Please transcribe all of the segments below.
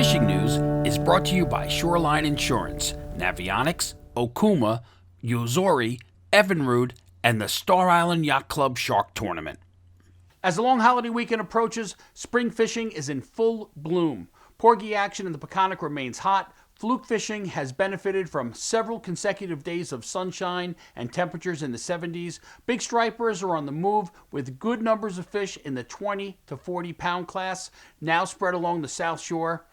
fishing news is brought to you by Shoreline Insurance, Navionics, Okuma, Yozori, Evinrude, and the Star Island Yacht Club Shark Tournament. As the long holiday weekend approaches, spring fishing is in full bloom. Porgy action in the Peconic remains hot. Fluke fishing has benefited from several consecutive days of sunshine and temperatures in the 70s. Big stripers are on the move with good numbers of fish in the 20 to 40 pound class, now spread along the South Shore.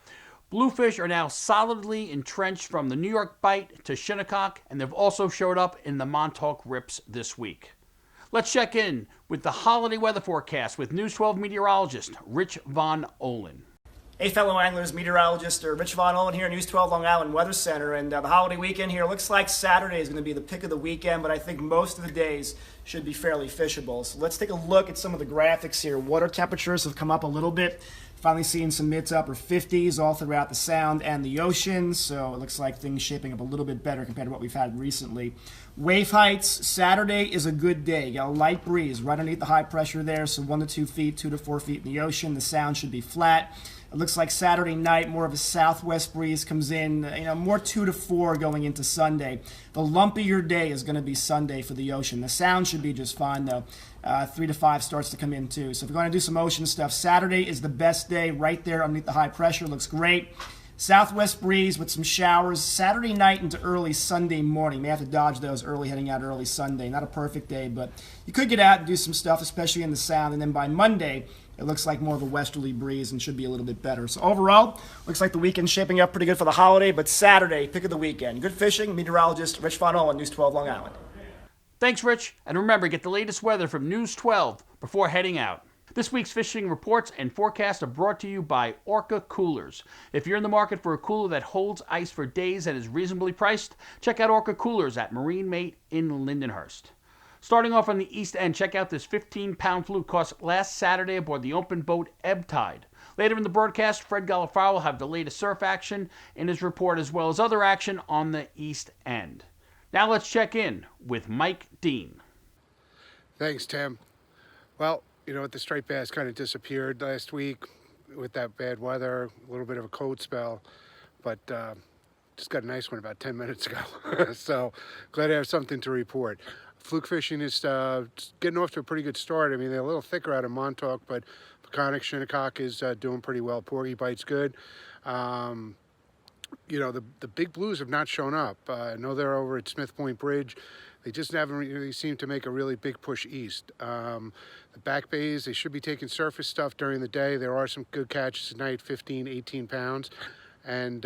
Bluefish are now solidly entrenched from the New York Bight to Shinnecock, and they've also showed up in the Montauk rips this week. Let's check in with the holiday weather forecast with News 12 meteorologist Rich Von Olin. Hey fellow anglers, meteorologist Rich Von Olin here, News 12 Long Island Weather Center, and the holiday weekend here looks like Saturday is going to be the pick of the weekend, but I think most of the days should be fairly fishable. So let's take a look at some of the graphics here. Water temperatures have come up a little bit. Finally seeing some mid to upper 50s all throughout the Sound and the ocean, so it looks like things shaping up a little bit better compared to what we've had recently. Wave heights, Saturday is a good day. You got a light breeze right underneath the high pressure there, so 1 to 2 feet, 2 to 4 feet in the ocean. The Sound should be flat. It looks like Saturday night, more of a southwest breeze comes in, more 2 to 4 going into Sunday. The lumpier day is going to be Sunday for the ocean. The Sound should be just fine, though. 3 to 5 starts to come in, too. So if we're going to do some ocean stuff, Saturday is the best day right there underneath the high pressure. Looks great. Southwest breeze with some showers Saturday night into early Sunday morning. May have to dodge those heading out early Sunday. Not a perfect day, but you could get out and do some stuff, especially in the Sound. And then by Monday, it looks like more of a westerly breeze and should be a little bit better. So overall, looks like the weekend's shaping up pretty good for the holiday, but Saturday, pick of the weekend. Good fishing, meteorologist Rich Von Olin, News 12 Long Island. Thanks, Rich. And remember, get the latest weather from News 12 before heading out. This week's fishing reports and forecasts are brought to you by Orca Coolers. If you're in the market for a cooler that holds ice for days and is reasonably priced, check out Orca Coolers at Marine Mate in Lindenhurst. Starting off on the east end, check out this 15-pound fluke caught last Saturday aboard the open boat Ebb Tide. Later in the broadcast, Fred Golofaro will have the latest surf action in his report as well as other action on the east end. Now let's check in with Mike Dean. Thanks, Tim. Well, the striped bass kind of disappeared last week with that bad weather, a little bit of a cold spell, but just got a nice one about 10 minutes ago. So glad to have something to report. Fluke fishing is getting off to a pretty good start. I mean, they're a little thicker out of Montauk, but Peconics, Shinnecock is doing pretty well. Porgy bites good. The big blues have not shown up. I know they're over at Smith Point Bridge. They just haven't really seemed to make a really big push east. The back bays, they should be taking surface stuff during the day. There are some good catches tonight, 15, 18 pounds. And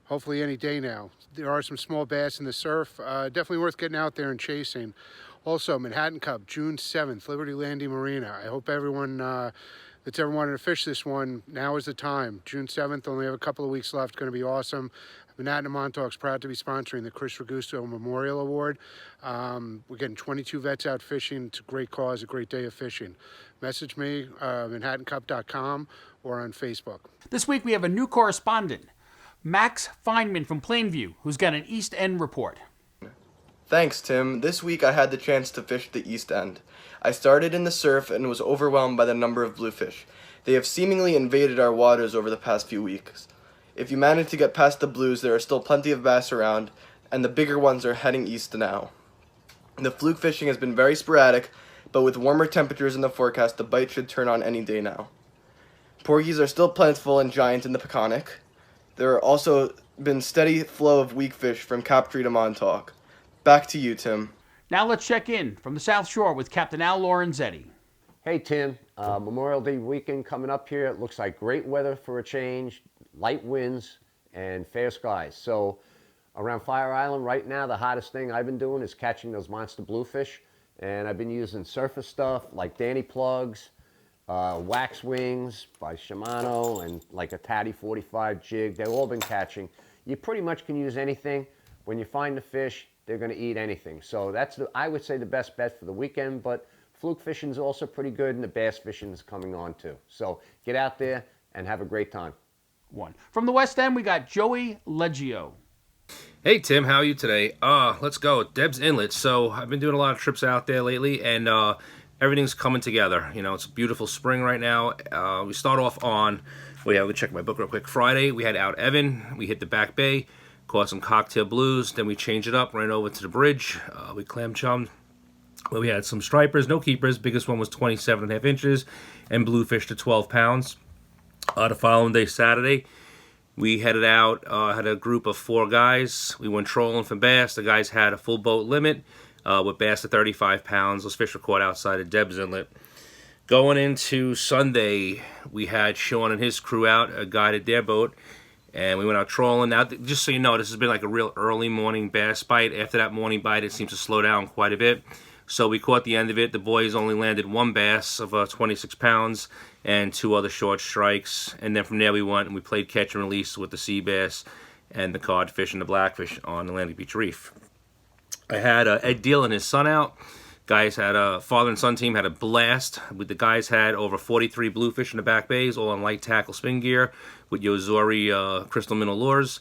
hopefully any day now. There are some small bass in the surf. Definitely worth getting out there and chasing. Also, Manhattan Cup, June 7th, Liberty Landing Marina. I hope everyone that's ever wanted to fish this one, now is the time. June 7th, only have a couple of weeks left. It's going to be awesome. Manhattan and Montauk's proud to be sponsoring the Chris Ragusto Memorial Award. We're getting 22 vets out fishing. It's a great cause, a great day of fishing. Message me, manhattancup.com or on Facebook. This week we have a new correspondent, Max Fineman from Plainview, who's got an East End report. Thanks, Tim. This week I had the chance to fish the East End. I started in the surf and was overwhelmed by the number of bluefish. They have seemingly invaded our waters over the past few weeks. If you manage to get past the blues, there are still plenty of bass around, and the bigger ones are heading east now. The fluke fishing has been very sporadic, but with warmer temperatures in the forecast, the bite should turn on any day now. Porgies are still plentiful and giant in the Peconic. There are also been steady flow of weakfish from Capt to Montauk. Back to you, Tim. Now let's check in from the South Shore with Captain Al Lorenzetti. Hey, Tim. Memorial Day weekend coming up here. It looks like great weather for a change, light winds, and fair skies. So around Fire Island right now, the hottest thing I've been doing is catching those monster bluefish. And I've been using surface stuff like Danny plugs, wax wings by Shimano, and like a Tatty 45 jig. They've all been catching. You pretty much can use anything. When you find the fish, they're going to eat anything. So that's, I would say, the best bet for the weekend. But fluke fishing is also pretty good, and the bass fishing is coming on too. So get out there and have a great time. From the West End, we got Joey Leggio. Hey Tim, how are you today? Let's go. Deb's Inlet. So I've been doing a lot of trips out there lately, and everything's coming together. You know, it's a beautiful spring right now. We start off on, let me check my book real quick. Friday, we had out Evan. We hit the back bay, caught some cocktail blues. Then we changed it up, ran over to the bridge. We clam chummed. Well, we had some stripers, no keepers. Biggest one was 27.5 inches, and bluefish to 12 pounds. The following day, Saturday, we headed out, had a group of 4 guys. We went trolling for bass. The guys had a full boat limit with bass to 35 pounds. Those fish were caught outside of Deb's Inlet. Going into Sunday, we had Sean and his crew out, guided their boat, and we went out trolling. Now, just so you know, this has been like a real early morning bass bite. After that morning bite, it seems to slow down quite a bit. So we caught the end of it. The boys only landed 1 bass of 26 pounds and 2 other short strikes. And then from there we went and we played catch and release with the sea bass and the codfish and the blackfish on Atlantic Beach Reef. I had Ed Deal and his son out. Guys had a father and son team, had a blast. The guys had over 43 bluefish in the back bays, all on light tackle spin gear with Yozori crystal minnow lures.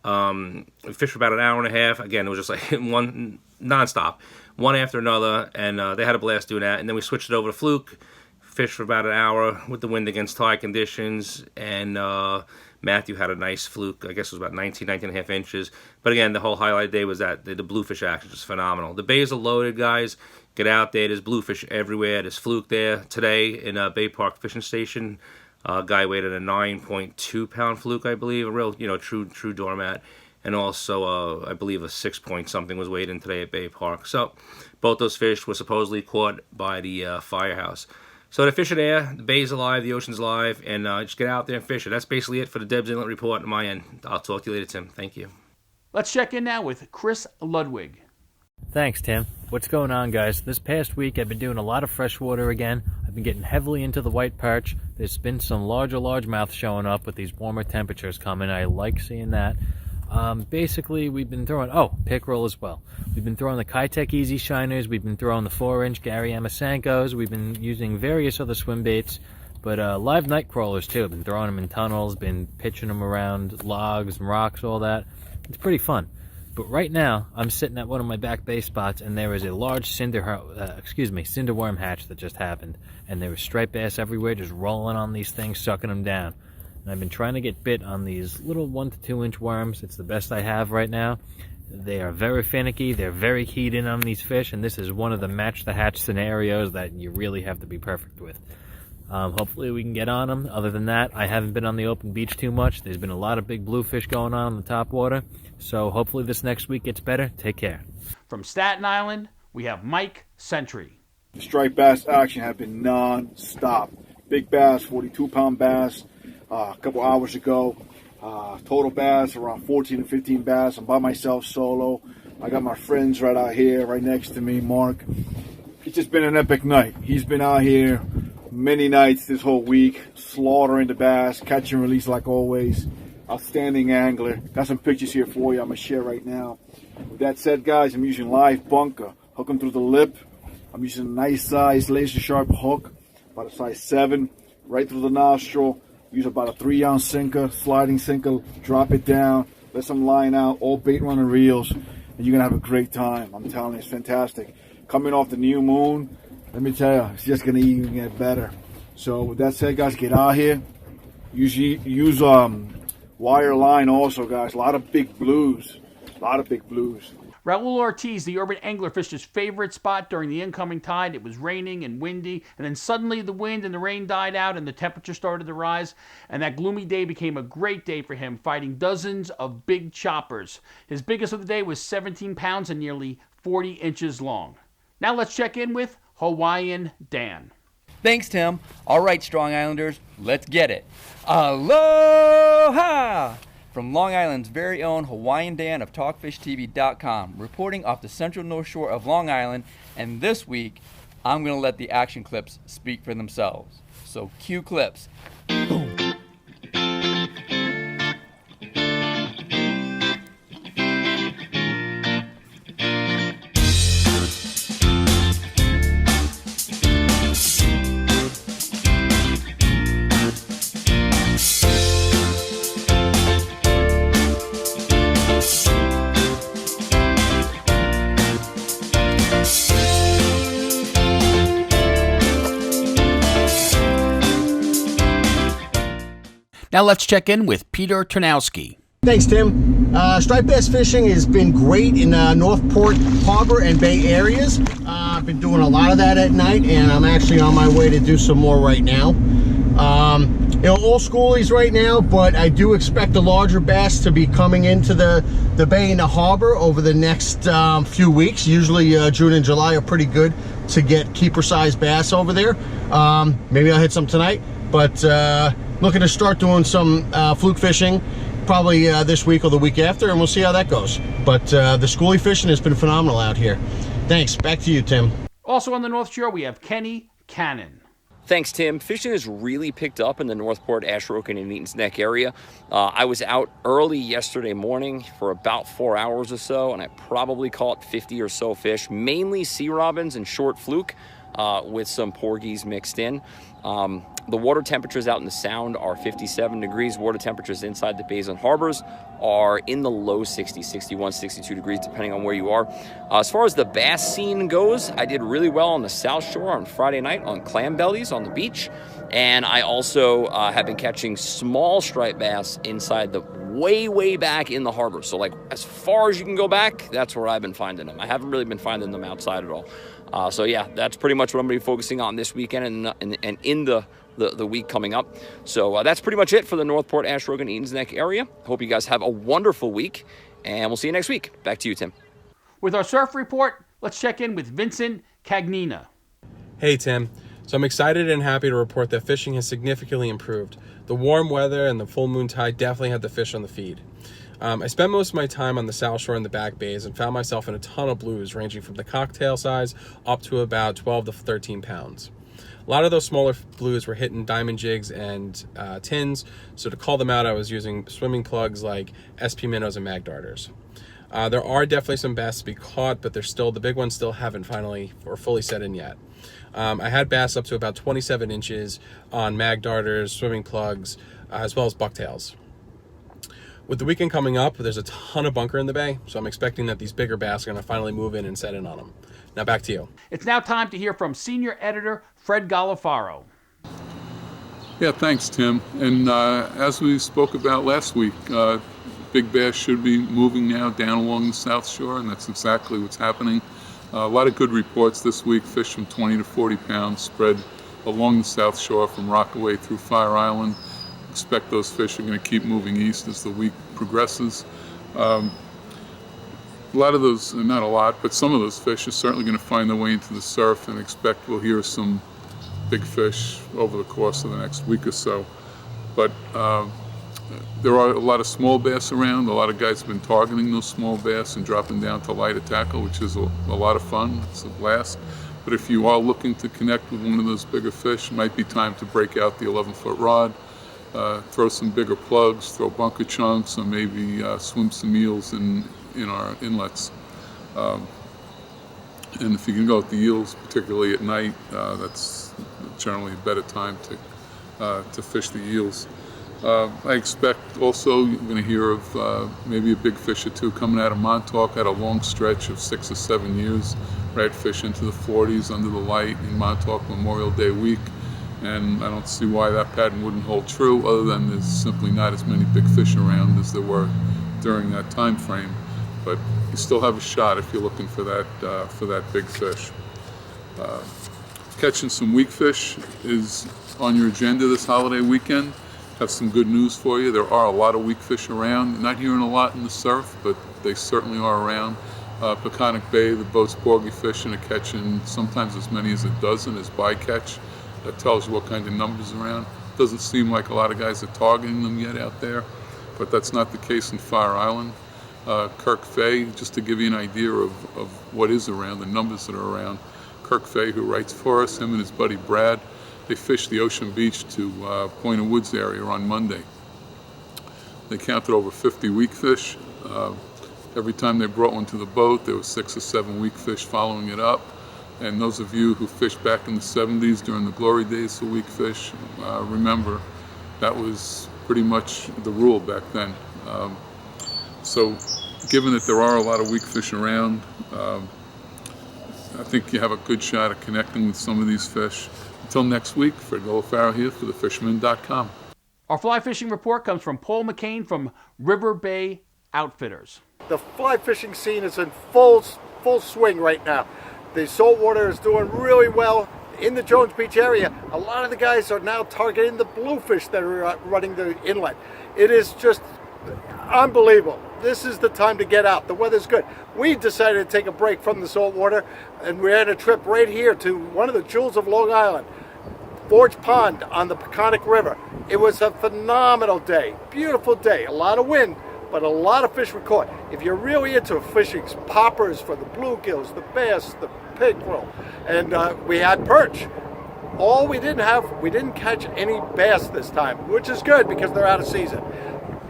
We fished for about an hour and a half. Again, it was just like one nonstop, one after another, and they had a blast doing that. And then we switched it over to Fluke, fished for about an hour with the wind against tide conditions, and Matthew had a nice fluke. I guess it was about 19 and a half inches. But again, the whole highlight day was that the bluefish action was phenomenal. The bays are loaded, guys. Get out there. There's bluefish everywhere. There's fluke there today in Bay Park Fishing Station. Guy weighed at a 9.2 pound fluke, I believe, a real, true doormat. And also, I believe a 6 point something was weighed in today at Bay Park. So both those fish were supposedly caught by the firehouse. So the fish are there, the bay's alive, the ocean's alive, and just get out there and fish it. That's basically it for the Deb's Inlet report on my end. I'll talk to you later, Tim. Thank you. Let's check in now with Chris Ludwig. Thanks, Tim. What's going on, guys? This past week, I've been doing a lot of freshwater again. I've been getting heavily into the white perch. There's been some larger largemouth showing up with these warmer temperatures coming. I like seeing that. Basically, we've been throwing, pickerel as well. We've been throwing the Kitech Easy Shiners. We've been throwing the 4-inch Gary Amasankos. We've been using various other swim baits, but live night crawlers too. I've been throwing them in tunnels, been pitching them around logs and rocks, all that. It's pretty fun. But right now, I'm sitting at one of my back bay spots, and there is a large cinder worm hatch that just happened. And there was striped bass everywhere, just rolling on these things, sucking them down. And I've been trying to get bit on these little 1 to 2 inch worms. It's the best I have right now. They are very finicky. They're very keyed in on these fish, and this is one of the match the hatch scenarios that you really have to be perfect with. Hopefully we can get on them. Other than that, I haven't been on the open beach too much. There's been a lot of big bluefish going on the top water. So hopefully this next week gets better. Take care. From Staten Island, we have Mike Sentry. The striped bass action have been non-stop. Big bass, 42-pound bass, a couple hours ago. Total bass, around 14 to 15 bass. I'm by myself, solo. I got my friends right out here, right next to me, Mark. It's just been an epic night. He's been out here many nights this whole week, slaughtering the bass, catch and release like always. Outstanding angler. Got some pictures here for you I'm going to share right now. With that said, guys, I'm using live bunker. Hook them through the lip. I'm using a nice size laser sharp hook, about a size 7, right through the nostril. Use about a 3-ounce sinker, sliding sinker, drop it down, let some line out, all bait runner reels, and you're going to have a great time. I'm telling you, it's fantastic. Coming off the new moon, let me tell you, it's just going to even get better. So with that said, guys, get out here. Use wire line also, guys. A lot of big blues. Raul Ortiz, the urban angler, fished his favorite spot during the incoming tide. It was raining and windy, and then suddenly the wind and the rain died out and the temperature started to rise, and that gloomy day became a great day for him, fighting dozens of big choppers. His biggest of the day was 17 pounds and nearly 40 inches long. Now let's check in with Hawaiian Dan. Thanks, Tim. All right, Strong Islanders, let's get it. Aloha! From Long Island's very own Hawaiian Dan of TalkFishTV.com, reporting off the central north shore of Long Island, and this week, I'm going to let the action clips speak for themselves. So cue clips. Boom. Now let's check in with Peter Tarnowski. Thanks, Tim. Striped bass fishing has been great in Northport Harbor and Bay areas. I've been doing a lot of that at night, and I'm actually on my way to do some more right now. All schoolies right now, but I do expect the larger bass to be coming into the bay and the harbor over the next few weeks. Usually June and July are pretty good to get keeper-sized bass over there. Maybe I'll hit some tonight, but looking to start doing some fluke fishing probably this week or the week after, and we'll see how that goes. But the schoolie fishing has been phenomenal out here. Thanks. Back to you, Tim. Also on the North Shore, we have Kenny Cannon. Thanks, Tim. Fishing has really picked up in the Northport, Asheroken, and Eaton's Neck area. I was out early yesterday morning for about 4 hours or so, and I probably caught 50 or so fish, mainly sea robins and short fluke with some porgies mixed in. The water temperatures out in the Sound are 57 degrees. Water temperatures inside the bays and harbors are in the low 60s, 61, 62 degrees, depending on where you are. As far as the bass scene goes, I did really well on the South Shore on Friday night on clam bellies on the beach. And I also have been catching small striped bass inside the way back in the harbor. So like as far as you can go back, that's where I've been finding them. I haven't really been finding them outside at all. So yeah, that's pretty much what I'm going to be focusing on this weekend and in the week coming up. So that's pretty much it for the Northport, Asheroken, Eaton's Neck area. Hope you guys have a wonderful week, and we'll see you next week. Back to you, Tim. With our surf report, let's check in with Vincent Cagnina. Hey, Tim. So I'm excited and happy to report that fishing has significantly improved. The warm weather and the full moon tide definitely had the fish on the feed. I spent most of my time on the South Shore and the back bays and found myself in a ton of blues ranging from the cocktail size up to about 12 to 13 pounds. A lot of those smaller blues were hitting diamond jigs and tins, so to call them out, I was using swimming plugs like SP minnows and mag darters. There are definitely some bass to be caught, but the big ones still haven't finally or fully set in yet. I had bass up to about 27 inches on mag darters, swimming plugs, as well as bucktails. With the weekend coming up, there's a ton of bunker in the bay, so I'm expecting that these bigger bass are going to finally move in and set in on them. Now back to you. It's now time to hear from senior editor Fred Golofaro. Yeah, thanks, Tim. And as we spoke about last week, big bass should be moving now down along the South Shore, and that's exactly what's happening. A lot of good reports this week. Fish from 20 to 40 pounds spread along the South Shore from Rockaway through Fire Island. Expect those fish are going to keep moving east as the week progresses. A lot of those, not a lot, but some of those fish are certainly going to find their way into the surf, and expect we'll hear some big fish over the course of the next week or so. But there are a lot of small bass around. A lot of guys have been targeting those small bass and dropping down to lighter tackle, which is a lot of fun. It's a blast. But if you are looking to connect with one of those bigger fish, it might be time to break out the 11-foot rod, throw some bigger plugs, throw bunker chunks, or maybe swim some eels in our inlets. And if you can go with the eels, particularly at night, that's generally a better time to fish the eels. I expect also you're going to hear of maybe a big fish or two coming out of Montauk. Had a long stretch of 6 or 7 years, redfish into the 40s under the light in Montauk Memorial Day week, and I don't see why that pattern wouldn't hold true, other than there's simply not as many big fish around as there were during that time frame. But you still have a shot if you're looking for that big fish. Catching some weakfish is on your agenda this holiday weekend. Have some good news for you. There are a lot of weakfish around. Not hearing a lot in the surf, but they certainly are around. Peconic Bay, the boat's porgy fishing are catching sometimes as many as a dozen as bycatch. That tells you what kind of numbers around. Doesn't seem like a lot of guys are targeting them yet out there, but that's not the case in Fire Island. Kirk Fay, just to give you an idea of what is around, the numbers that are around. Kirk Fay, who writes for us, him and his buddy Brad, they fished the Ocean Beach to Point of Woods area on Monday. They counted over 50 weakfish. Every time they brought one to the boat, there were 6 or 7 weakfish following it up. And those of you who fished back in the 70s during the glory days for weakfish, remember that was pretty much the rule back then. So given that there are a lot of weakfish around, I think you have a good shot at connecting with some of these fish. Until next week, Fred Golofaro here for thefisherman.com. Our fly fishing report comes from Paul McCain from River Bay Outfitters. The fly fishing scene is in full swing right now. The saltwater is doing really well in the Jones Beach area. A lot of the guys are now targeting the bluefish that are running the inlet. It is just unbelievable. This is the time to get out. The weather's good. We decided to take a break from the saltwater, and we had a trip right here to one of the jewels of Long Island, Forge Pond on the Peconic River. It was a phenomenal day, beautiful day, a lot of wind, but a lot of fish were caught. If you're really into fishing, poppers for the bluegills, the bass, the pickerel, and we had perch. All we didn't catch any bass this time, which is good because they're out of season.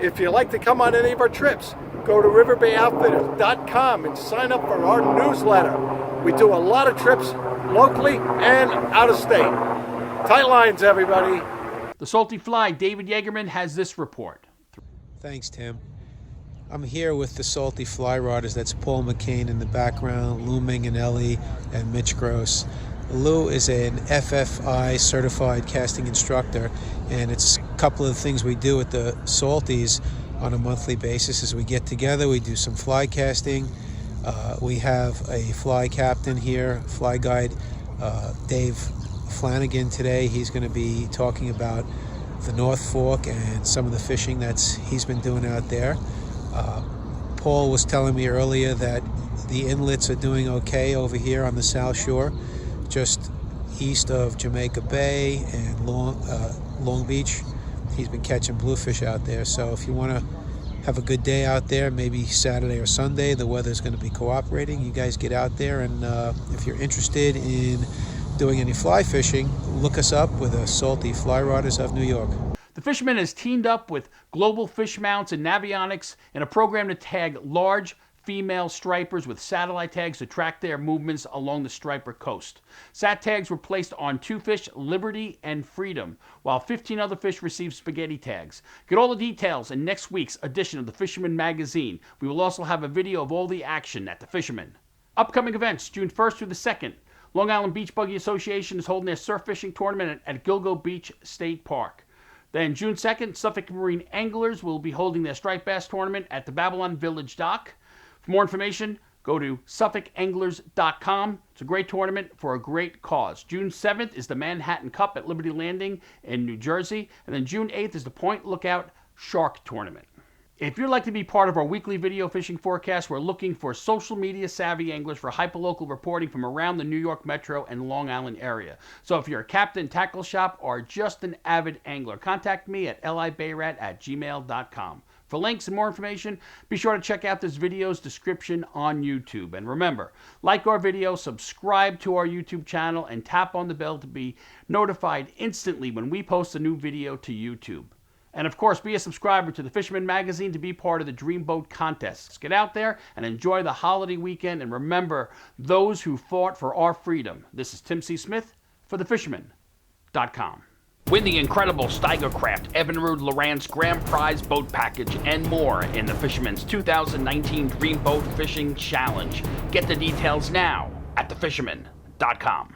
If you'd like to come on any of our trips, go to riverbayoutfitters.com and sign up for our newsletter. We do a lot of trips locally and out of state. Tight lines, everybody. The Salty Fly, David Yagerman, has this report. Thanks, Tim. I'm here with the Salty Fly Rodders. That's Paul McCain in the background, Lou Minganelli, and Mitch Gross. Lou is an FFI certified casting instructor, and it's a couple of things we do at the Salties on a monthly basis. As we get together, we do some fly casting. We have a fly captain here, fly guide, Dave Flanagan today. He's going to be talking about the North Fork and some of the fishing he's been doing out there. Paul was telling me earlier that the inlets are doing okay over here on the South Shore, just east of Jamaica Bay and Long Beach. He's been catching bluefish out there. So if you want to have a good day out there, maybe Saturday or Sunday, the weather's going to be cooperating. You guys get out there, and if you're interested in doing any fly fishing, look us up with the Salty Fly Rodders of New York. The Fisherman has teamed up with Global Fish Mounts and Navionics in a program to tag large female stripers with satellite tags to track their movements along the striper coast. Sat tags were placed on 2 fish, Liberty and Freedom, while 15 other fish received spaghetti tags. Get all the details in next week's edition of the Fisherman magazine. We will also have a video of all the action at the Fisherman. Upcoming events, June 1st through the 2nd. Long Island Beach Buggy Association is holding their surf fishing tournament at Gilgo Beach State Park. Then June 2nd, Suffolk Marine Anglers will be holding their striped bass tournament at the Babylon Village Dock. For more information, go to suffolkanglers.com. It's a great tournament for a great cause. June 7th is the Manhattan Cup at Liberty Landing in New Jersey. And then June 8th is the Point Lookout Shark Tournament. If you'd like to be part of our weekly video fishing forecast, we're looking for social media savvy anglers for hyperlocal reporting from around the New York Metro and Long Island area. So if you're a captain, tackle shop, or just an avid angler, contact me at libayrat@gmail.com. For links and more information, be sure to check out this video's description on YouTube. And remember, like our video, subscribe to our YouTube channel, and tap on the bell to be notified instantly when we post a new video to YouTube. And of course, be a subscriber to the Fisherman magazine to be part of the Dreamboat contests. Get out there and enjoy the holiday weekend, and remember those who fought for our freedom. This is Tim C. Smith for thefisherman.com. Win the incredible Steigercraft Evinrude Lowrance Grand Prize Boat Package and more in the Fisherman's 2019 Dreamboat Fishing Challenge. Get the details now at thefisherman.com.